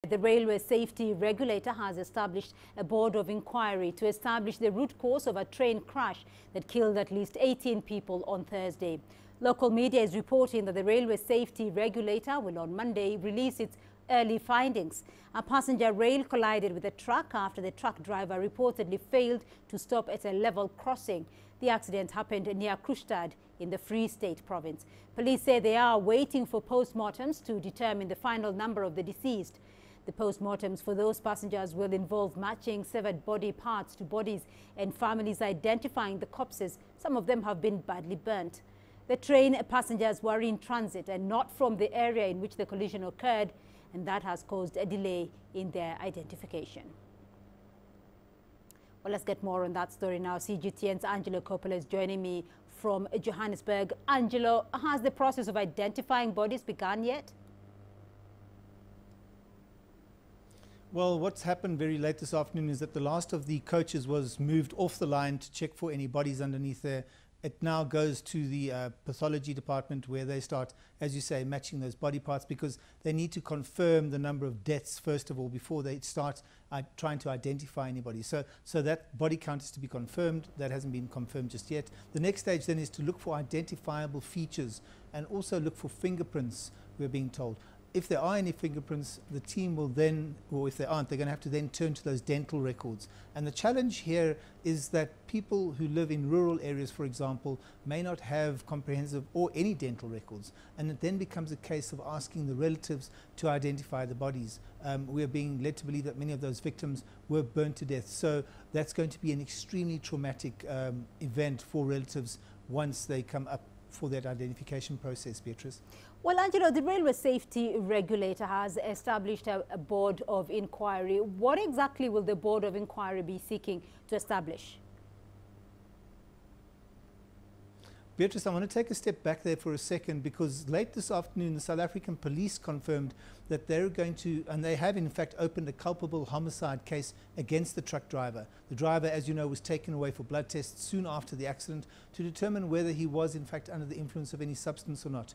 The Railway Safety Regulator has established a board of inquiry to establish the root cause of a train crash that killed at least 18 people on Thursday. Local media is reporting that the Railway Safety Regulator will on Monday release its early findings. A passenger rail collided with a truck after the truck driver reportedly failed to stop at a level crossing. The accident happened near Kroonstad in the Free State province. Police say they are waiting for post-mortems to determine the final number of the deceased. The post-mortems for those passengers will involve matching severed body parts to bodies and families identifying the corpses. Some of them have been badly burnt. The train passengers were in transit and not from the area in which the collision occurred, and that has caused a delay in their identification. Well, let's get more on that story now. CGTN's Angelo Coppola is joining me from Johannesburg. Angelo, has the process of identifying bodies begun yet? Well, what's happened very late this afternoon is that the last of the coaches was moved off the line to check for any bodies underneath there. It now goes to the pathology department where they start, as you say, matching those body parts because they need to confirm the number of deaths first of all before they start trying to identify anybody. So that body count is to be confirmed. That hasn't been confirmed just yet. The next stage then is to look for identifiable features and also look for fingerprints, we're being told. If there are any fingerprints, the team will then, or if there aren't, they're going to have to then turn to those dental records. And the challenge here is that people who live in rural areas, for example, may not have comprehensive or any dental records. And it then becomes a case of asking the relatives to identify the bodies. We're being led to believe that many of those victims were burnt to death. So that's going to be an extremely traumatic event for relatives once they come up for that identification process, Beatrice. Well, Angelo, the Railway Safety Regulator has established a board of inquiry. What exactly will the board of inquiry be seeking to establish? Beatrice, I want to take a step back there for a second because late this afternoon the South African police confirmed that they're going to, and they have in fact opened a culpable homicide case against the truck driver. The driver, as you know, was taken away for blood tests soon after the accident to determine whether he was in fact under the influence of any substance or not.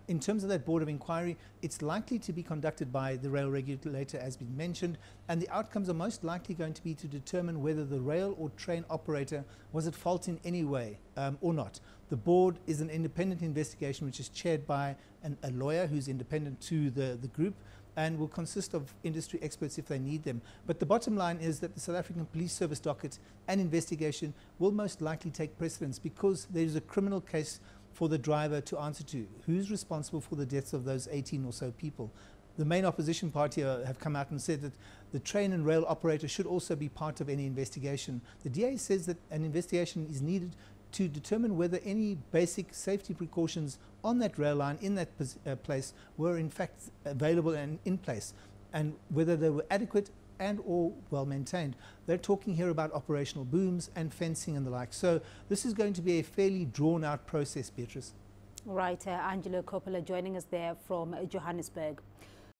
In terms of that board of inquiry, it's likely to be conducted by the rail regulator, as been mentioned, and the outcomes are most likely going to be to determine whether the rail or train operator was at fault in any way or not. The board is an independent investigation which is chaired by a lawyer who's independent to the group and will consist of industry experts if they need them. But the bottom line is that the South African Police Service docket and investigation will most likely take precedence because there is a criminal case for the driver to answer to. Who's responsible for the deaths of those 18 or so people? The main opposition party have come out and said that the train and rail operator should also be part of any investigation. The DA says that an investigation is needed to determine whether any basic safety precautions on that rail line in that place were in fact available and in place, and whether they were adequate and or well maintained. They're talking here about operational booms and fencing and the like. So this is going to be a fairly drawn out process, Beatrice. Right, Angelo Coppola joining us there from Johannesburg.